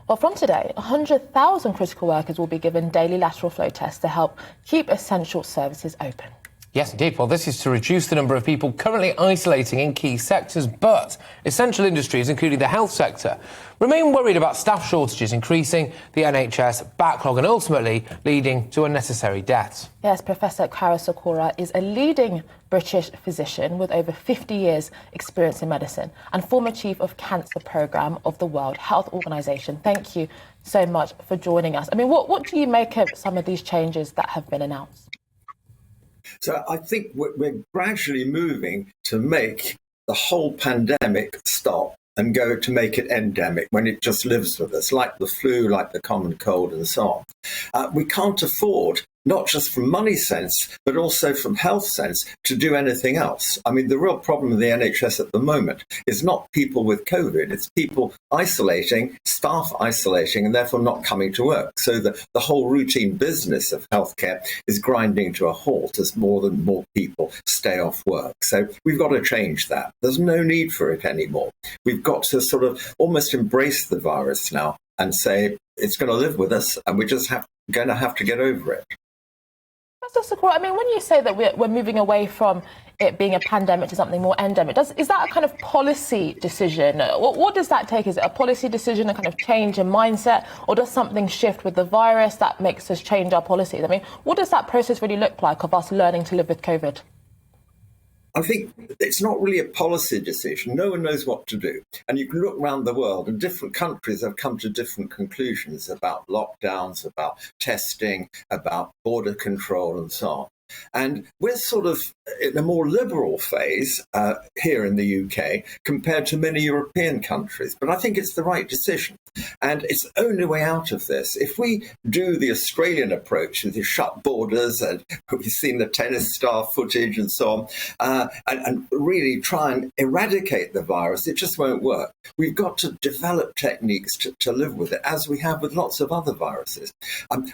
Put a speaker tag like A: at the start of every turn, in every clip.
A: Well, from today, 100,000 critical workers will be given daily lateral flow tests to help keep essential services open.
B: Yes, indeed. Well, this is to reduce the number of people currently isolating in key sectors, but essential industries, including the health sector, remain worried about staff shortages increasing the NHS backlog and ultimately leading to unnecessary deaths.
A: Yes, Professor Karol Sikora is a leading British physician with over 50 years' experience in medicine and former chief of cancer programme of the World Health Organization. Thank you so much for joining us. I mean, what do you make of some of these changes that have been announced?
C: So I think we're gradually moving to make the whole pandemic stop and go to make it endemic when it just lives with us, like the flu, like the common cold and so on. We can't afford, not just from money sense, but also from health sense, to do anything else. I mean, the real problem with the NHS at the moment is not people with COVID, it's people isolating, staff isolating, and therefore not coming to work. So the whole routine business of healthcare is grinding to a halt as more and more people stay off work. So we've got to change that. There's no need for it anymore. We've got to sort of almost embrace the virus now and say it's going to live with us and we're just going to have to get over it.
A: Professor Sikora, I mean, when you say that we're moving away from it being a pandemic to something more endemic, is that a kind of policy decision? What does that take? Is it a policy decision, a kind of change in mindset, or does something shift with the virus that makes us change our policies? I mean, what does that process really look like of us learning to live with COVID?
C: I think it's not really a policy decision. No one knows what to do. And you can look around the world and different countries have come to different conclusions about lockdowns, about testing, about border control and so on. And we're sort of in a more liberal phase here in the UK compared to many European countries. But I think it's the right decision. And it's the only way out of this. If we do the Australian approach with the shut borders, and we've seen the tennis star footage and so on, and really try and eradicate the virus, it just won't work. We've got to develop techniques to live with it, as we have with lots of other viruses.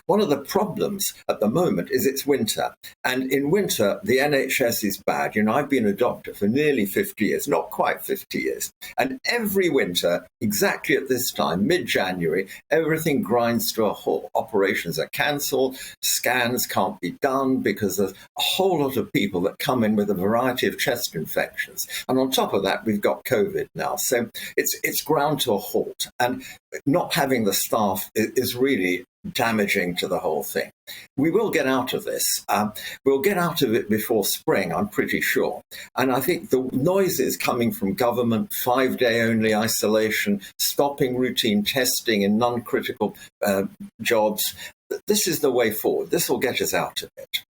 C: One of the problems at the moment is it's winter. And in winter, the NHS is bad. You know, I've been a doctor for nearly 50 years, not quite 50 years. And every winter, exactly at this time, mid-January, everything grinds to a halt. Operations are cancelled, scans can't be done because there's a whole lot of people that come in with a variety of chest infections. And on top of that, we've got COVID now. So it's ground to a halt. And not having the staff is really damaging to the whole thing. We will get out of this. We'll get out of it before spring, I'm pretty sure. And I think the noises coming from government, 5-day only isolation, stopping routine testing in non-critical jobs, this is the way forward. This will get us out of it.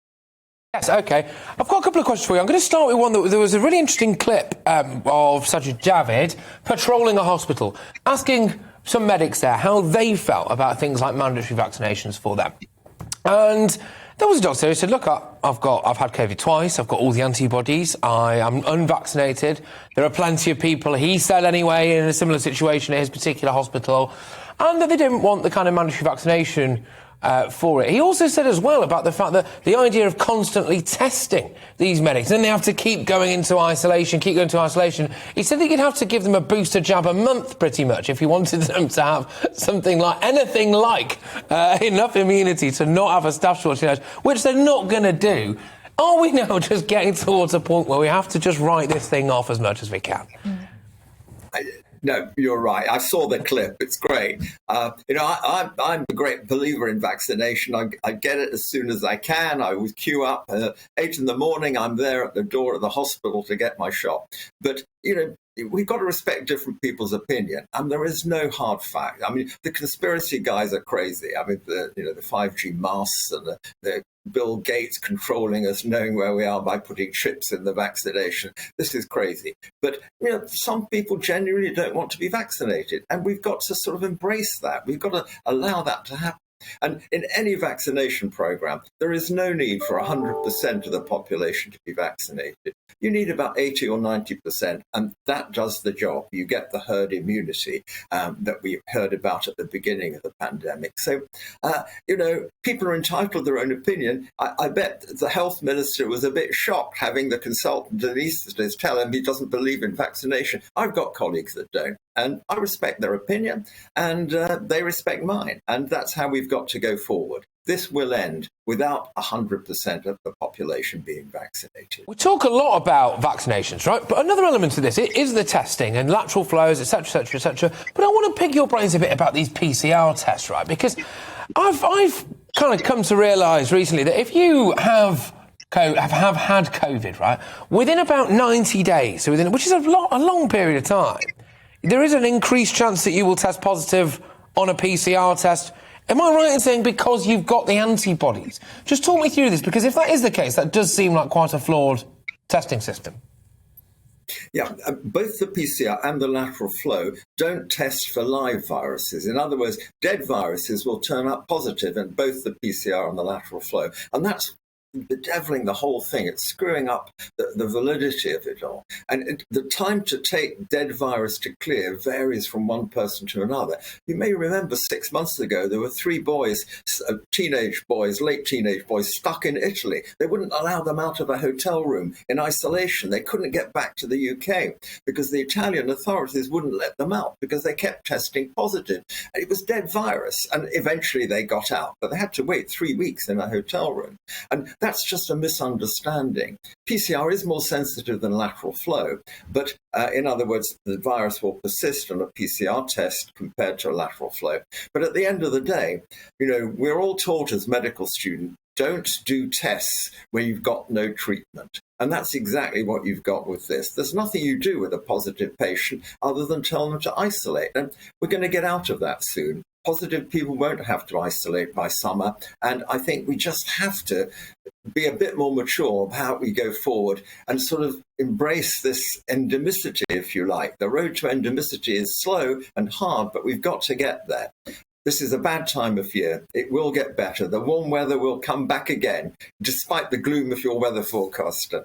B: Yes, OK. I've got a couple of questions for you. I'm going to start with one that there was a really interesting clip of such as Javid patrolling a hospital, asking some medics there how they felt about things like mandatory vaccinations for them. And there was a doctor who said, look, I've had COVID twice, I've got all the antibodies, I am unvaccinated. There are plenty of people, he said anyway, in a similar situation at his particular hospital, and that they didn't want the kind of mandatory vaccination for it. He also said as well about the fact that the idea of constantly testing these medics, and then they have to keep going into isolation. He said that you'd have to give them a booster jab a month pretty much if you wanted them to have something like anything like enough immunity to not have a staff shortage, which they're not going to do. Are we now just getting towards a point where we have to just write this thing off as much as we can?
C: No, you're right. I saw the clip. It's great. I'm a great believer in vaccination. I get it as soon as I can. I always queue up. 8 in the morning, I'm there at the door of the hospital to get my shot. But, we've got to respect different people's opinion, and there is no hard fact. I mean, the conspiracy guys are crazy. I mean, the 5G masks and the Bill Gates controlling us, knowing where we are by putting chips in the vaccination. This is crazy. But, some people genuinely don't want to be vaccinated, and we've got to sort of embrace that. We've got to allow that to happen. And in any vaccination program, there is no need for 100% of the population to be vaccinated. You need about 80 or 90%, and that does the job. You get the herd immunity that we heard about at the beginning of the pandemic. So, people are entitled to their own opinion. I bet the health minister was a bit shocked having the consultant anaesthetist tell him he doesn't believe in vaccination. I've got colleagues that don't. And I respect their opinion, and they respect mine. And that's how we've got to go forward. This will end without 100% of the population being vaccinated.
B: We talk a lot about vaccinations, right? But another element to this is the testing and lateral flows, etc., etc., etc. But I want to pick your brains a bit about these PCR tests, right? Because I've kind of come to realise recently that if you have had COVID, right, within about 90 days, so which is a long period of time, there is an increased chance that you will test positive on a PCR test. Am I right in saying because you've got the antibodies? Just talk me through this, because if that is the case, that does seem like quite a flawed testing system.
C: Yeah, both the PCR and the lateral flow don't test for live viruses. In other words, dead viruses will turn up positive in both the PCR and the lateral flow. And that's bedeviling the whole thing. It's screwing up the validity of it all. And the time to take dead virus to clear varies from one person to another. You may remember 6 months ago, there were 3 boys, late teenage boys, stuck in Italy. They wouldn't allow them out of a hotel room in isolation. They couldn't get back to the UK because the Italian authorities wouldn't let them out because they kept testing positive. And it was dead virus. And eventually they got out, but they had to wait 3 weeks in a hotel room. And that's just a misunderstanding. PCR is more sensitive than lateral flow, but in other words, the virus will persist on a PCR test compared to a lateral flow. But at the end of the day, we're all taught as medical students, don't do tests when you've got no treatment. And that's exactly what you've got with this. There's nothing you do with a positive patient other than tell them to isolate. And we're going to get out of that soon. Positive people won't have to isolate by summer. And I think we just have to be a bit more mature about how we go forward and sort of embrace this endemicity, if you like. The road to endemicity is slow and hard, but we've got to get there. This is a bad time of year. It will get better. The warm weather will come back again, despite the gloom of your weather forecaster.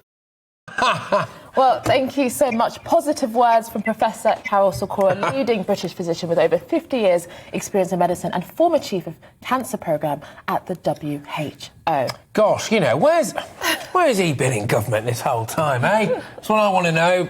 A: Well, thank you so much. Positive words from Professor Karol Sikora, leading British physician with over 50 years experience in medicine and former chief of cancer programme at the WHO.
B: Gosh, where's he been in government this whole time, eh? That's what I want to know.